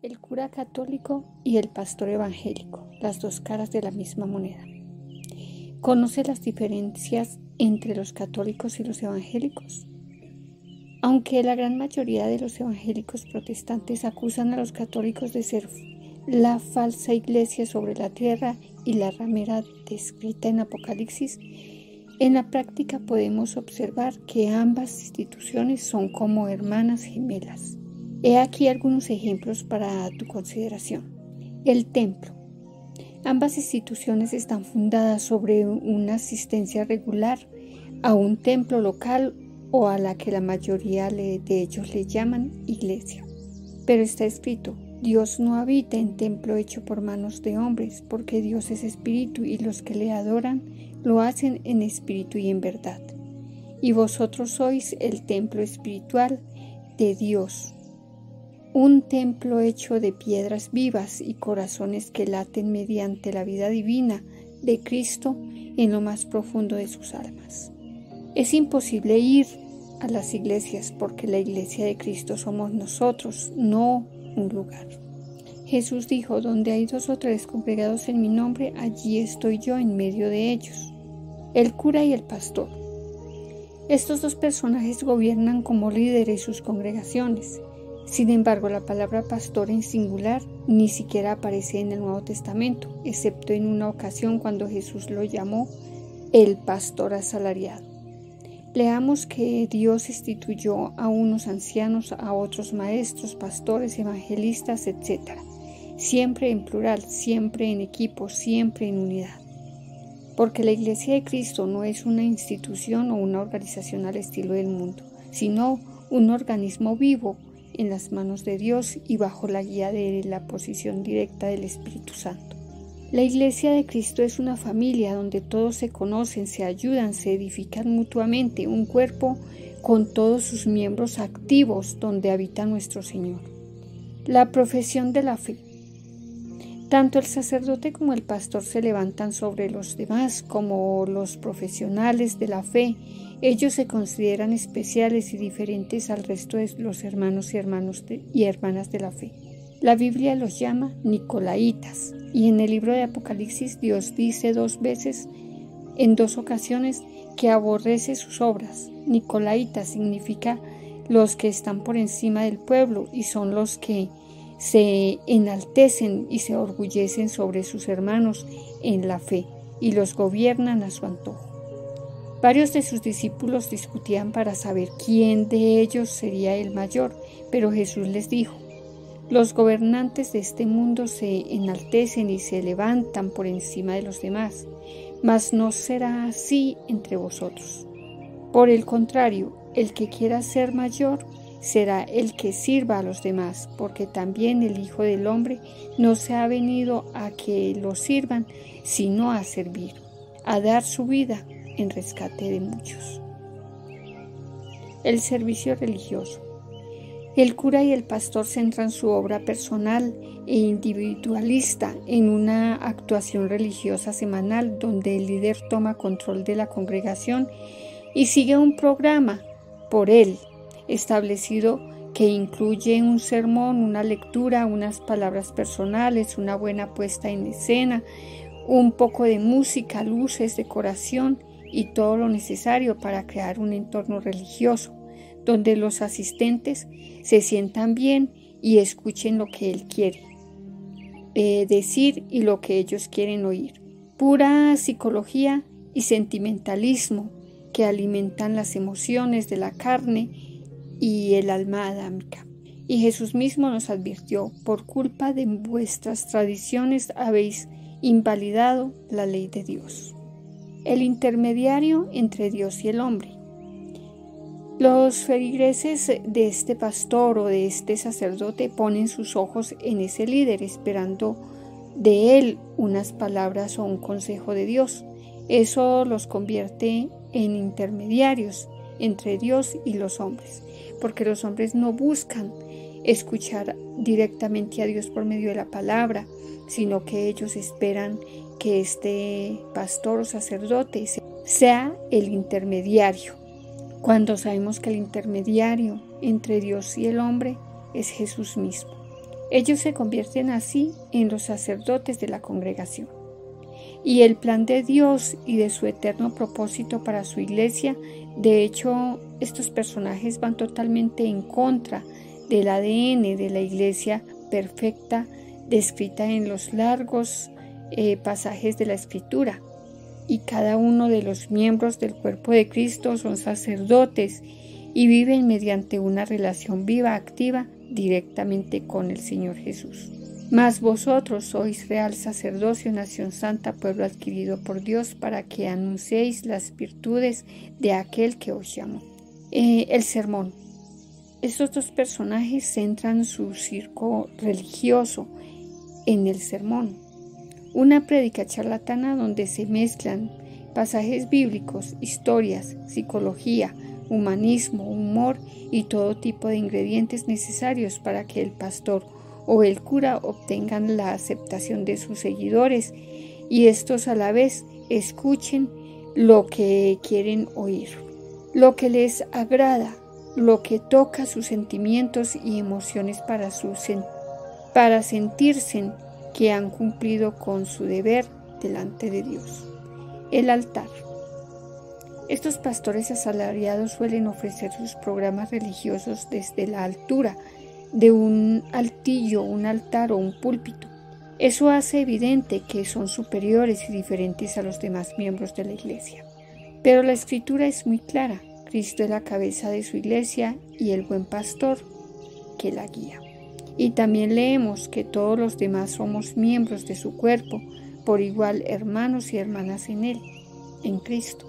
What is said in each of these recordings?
El cura católico y el pastor evangélico, las dos caras de la misma moneda. ¿Conoce las diferencias entre los católicos y los evangélicos? Aunque la gran mayoría de los evangélicos protestantes acusan a los católicos de ser la falsa iglesia sobre la tierra y la ramera descrita en Apocalipsis, en la práctica podemos observar que ambas instituciones son como hermanas gemelas. He aquí algunos ejemplos para tu consideración. El templo. Ambas instituciones están fundadas sobre una asistencia regular a un templo local o a la que la mayoría de ellos le llaman iglesia. Pero está escrito: Dios no habita en templo hecho por manos de hombres, porque Dios es espíritu y los que le adoran lo hacen en espíritu y en verdad. Y vosotros sois el templo espiritual de Dios, un templo hecho de piedras vivas y corazones que laten mediante la vida divina de Cristo en lo más profundo de sus almas. Es imposible ir a las iglesias porque la iglesia de Cristo somos nosotros, no un lugar. Jesús dijo: donde hay 2 o 3 congregados en mi nombre, allí estoy yo en medio de ellos. El cura y el pastor. Estos dos personajes gobiernan como líderes sus congregaciones. Sin embargo, la palabra pastor en singular ni siquiera aparece en el Nuevo Testamento, excepto en una ocasión cuando Jesús lo llamó el pastor asalariado. Leamos que Dios instituyó a unos ancianos, a otros maestros, pastores, evangelistas, etc. Siempre en plural, siempre en equipo, siempre en unidad. Porque la Iglesia de Cristo no es una institución o una organización al estilo del mundo, sino un organismo vivo en las manos de Dios y bajo la guía de la posición directa del Espíritu Santo. La Iglesia de Cristo es una familia donde todos se conocen, se ayudan, se edifican mutuamente, un cuerpo con todos sus miembros activos donde habita nuestro Señor. La profesión de la fe. Tanto el sacerdote como el pastor se levantan sobre los demás como los profesionales de la fe. Ellos se consideran especiales y diferentes al resto de los hermanos y hermanas de la fe. La Biblia los llama Nicolaitas, y en el libro de Apocalipsis Dios dice 2 veces, en 2 ocasiones, que aborrece sus obras. Nicolaitas significa los que están por encima del pueblo y son los que se enaltecen y se orgullecen sobre sus hermanos en la fe y los gobiernan a su antojo. Varios de sus discípulos discutían para saber quién de ellos sería el mayor, pero Jesús les dijo: los gobernantes de este mundo se enaltecen y se levantan por encima de los demás, mas no será así entre vosotros. Por el contrario, el que quiera ser mayor será el que sirva a los demás, porque también el Hijo del Hombre no se ha venido a que lo sirvan, sino a servir, a dar su vida en rescate de muchos. El servicio religioso. El cura y el pastor centran su obra personal e individualista en una actuación religiosa semanal donde el líder toma control de la congregación y sigue un programa por él establecido que incluye un sermón, una lectura, unas palabras personales, una buena puesta en escena, un poco de música, luces, decoración y todo lo necesario para crear un entorno religioso donde los asistentes se sientan bien y escuchen lo que él quiere decir y lo que ellos quieren oír. Pura psicología y sentimentalismo que alimentan las emociones de la carne y el alma adámica. Y Jesús mismo nos advirtió: por culpa de vuestras tradiciones habéis invalidado la ley de Dios. El intermediario entre Dios y el hombre. Los feligreses de este pastor o de este sacerdote ponen sus ojos en ese líder, esperando de él unas palabras o un consejo de Dios. Eso los convierte en intermediarios entre Dios y los hombres, porque los hombres no buscan escuchar directamente a Dios por medio de la palabra, sino que ellos esperan que este pastor o sacerdote sea el intermediario. Cuando sabemos que el intermediario entre Dios y el hombre es Jesús mismo. Ellos se convierten así en los sacerdotes de la congregación. Y el plan de Dios y de su eterno propósito para su iglesia, de hecho, estos personajes van totalmente en contra del ADN de la iglesia perfecta descrita en los largos pasajes de la Escritura. Y cada uno de los miembros del cuerpo de Cristo son sacerdotes y viven mediante una relación viva, activa, directamente con el Señor Jesús. Mas vosotros sois real sacerdocio, nación santa, pueblo adquirido por Dios, para que anunciéis las virtudes de aquel que os llamó. El sermón. Estos dos personajes centran su circo religioso en el sermón. Una prédica charlatana donde se mezclan pasajes bíblicos, historias, psicología, humanismo, humor y todo tipo de ingredientes necesarios para que el pastor o el cura obtengan la aceptación de sus seguidores y estos a la vez escuchen lo que quieren oír, lo que les agrada, lo que toca sus sentimientos y emociones para sentirse que han cumplido con su deber delante de Dios. El altar. Estos pastores asalariados suelen ofrecer sus programas religiosos desde la altura de un altillo, un altar o un púlpito. Eso hace evidente que son superiores y diferentes a los demás miembros de la iglesia. Pero la Escritura es muy clara. Cristo es la cabeza de su iglesia y el buen pastor que la guía. Y también leemos que todos los demás somos miembros de su cuerpo, por igual hermanos y hermanas en él, en Cristo.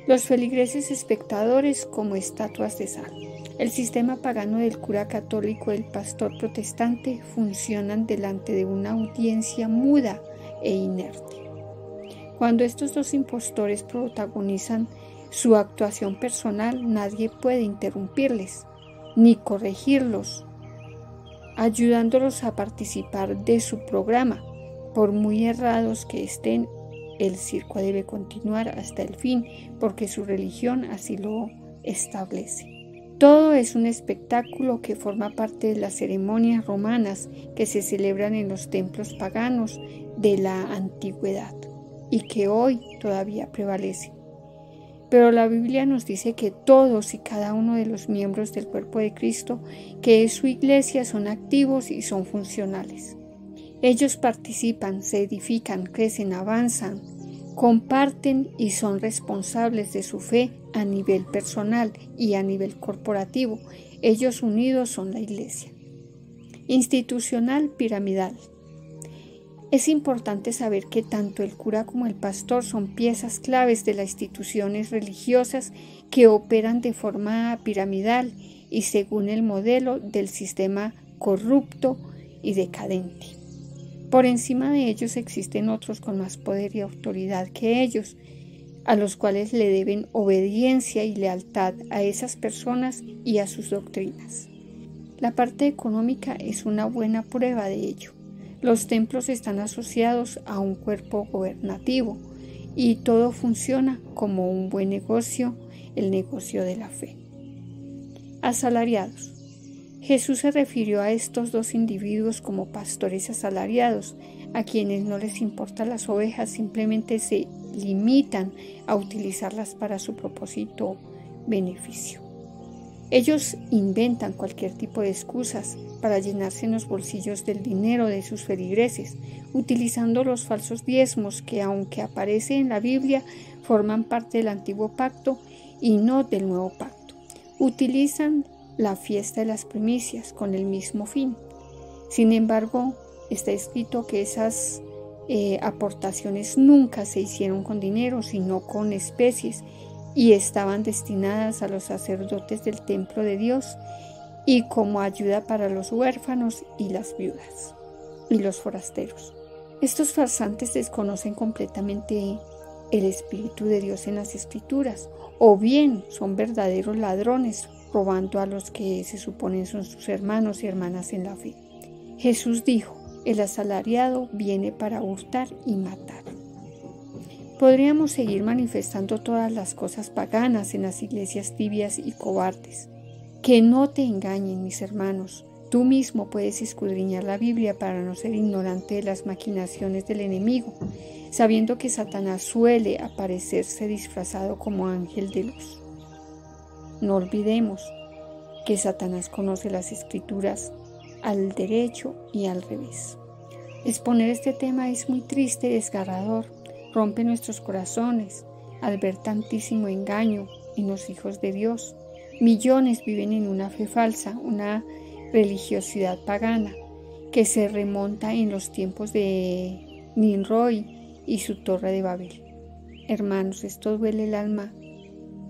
Los feligreses espectadores como estatuas de sal. El sistema pagano del cura católico y el pastor protestante funcionan delante de una audiencia muda e inerte. Cuando estos dos impostores protagonizan su actuación personal, nadie puede interrumpirles ni corregirlos, ayudándolos a participar de su programa. Por muy errados que estén, el circo debe continuar hasta el fin, porque su religión así lo establece. Todo es un espectáculo que forma parte de las ceremonias romanas que se celebran en los templos paganos de la antigüedad y que hoy todavía prevalecen. Pero la Biblia nos dice que todos y cada uno de los miembros del cuerpo de Cristo, que es su iglesia, son activos y son funcionales. Ellos participan, se edifican, crecen, avanzan, comparten y son responsables de su fe a nivel personal y a nivel corporativo. Ellos unidos son la iglesia. Institucional piramidal. Es importante saber que tanto el cura como el pastor son piezas claves de las instituciones religiosas que operan de forma piramidal y según el modelo del sistema corrupto y decadente. Por encima de ellos existen otros con más poder y autoridad que ellos, a los cuales le deben obediencia y lealtad a esas personas y a sus doctrinas. La parte económica es una buena prueba de ello. Los templos están asociados a un cuerpo gobernativo y todo funciona como un buen negocio, el negocio de la fe. Asalariados. Jesús se refirió a estos dos individuos como pastores asalariados, a quienes no les importan las ovejas, simplemente se limitan a utilizarlas para su propósito beneficio. Ellos inventan cualquier tipo de excusas para llenarse en los bolsillos del dinero de sus feligreses, utilizando los falsos diezmos que, aunque aparece en la Biblia, forman parte del antiguo pacto y no del nuevo pacto. Utilizan la fiesta de las primicias con el mismo fin. Sin embargo, está escrito que esas aportaciones nunca se hicieron con dinero, sino con especies, y estaban destinadas a los sacerdotes del templo de Dios y como ayuda para los huérfanos y las viudas y los forasteros. Estos farsantes desconocen completamente el Espíritu de Dios en las Escrituras, o bien son verdaderos ladrones, robando a los que se suponen son sus hermanos y hermanas en la fe. Jesús dijo: el asalariado viene para hurtar y matar. Podríamos seguir manifestando todas las cosas paganas en las iglesias tibias y cobardes. Que no te engañen, mis hermanos, Tú mismo puedes escudriñar la Biblia para no ser ignorante de las maquinaciones del enemigo, sabiendo que Satanás suele aparecerse disfrazado como ángel de luz. No olvidemos que Satanás conoce las Escrituras al derecho y al revés. Exponer este tema es muy triste y desgarrador, rompe nuestros corazones al ver tantísimo engaño en los hijos de Dios. Millones viven en una fe falsa, una religiosidad pagana que se remonta en los tiempos de Nimrod y su torre de Babel. Hermanos, esto duele el alma,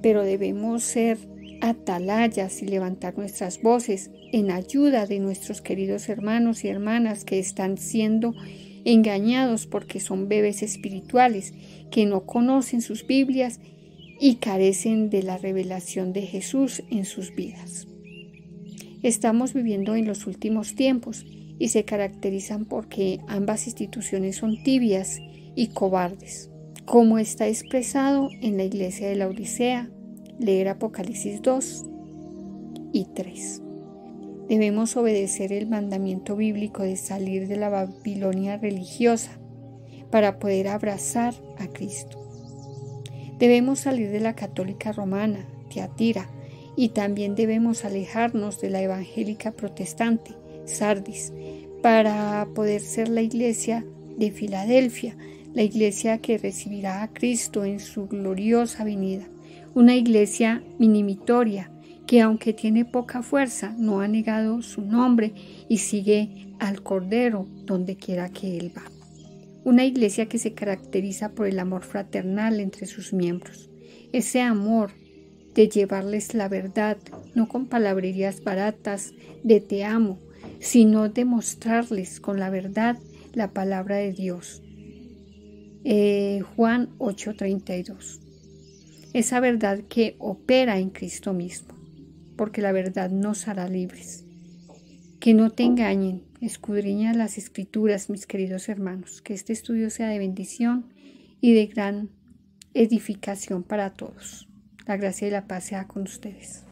pero debemos ser atalayas y levantar nuestras voces en ayuda de nuestros queridos hermanos y hermanas que están siendo engañados porque son bebés espirituales que no conocen sus Biblias y carecen de la revelación de Jesús en sus vidas. Estamos viviendo en los últimos tiempos y se caracterizan porque ambas instituciones son tibias y cobardes, como está expresado en la iglesia de la Odisea. Leer Apocalipsis 2 y 3. Debemos obedecer el mandamiento bíblico de salir de la Babilonia religiosa para poder abrazar a Cristo. Debemos salir de la católica romana, Tiatira, y también debemos alejarnos de la evangélica protestante, Sardis, para poder ser la iglesia de Filadelfia, la iglesia que recibirá a Cristo en su gloriosa venida. Una iglesia minimitoria que aunque tiene poca fuerza, no ha negado su nombre y sigue al Cordero donde quiera que Él va. Una iglesia que se caracteriza por el amor fraternal entre sus miembros. Ese amor de llevarles la verdad, no con palabrerías baratas de te amo, sino de mostrarles con la verdad la palabra de Dios. Juan 8:32. Esa verdad que opera en Cristo mismo, porque la verdad nos hará libres. Que no te engañen, escudriña las Escrituras, mis queridos hermanos, que este estudio sea de bendición y de gran edificación para todos. La gracia y la paz sea con ustedes.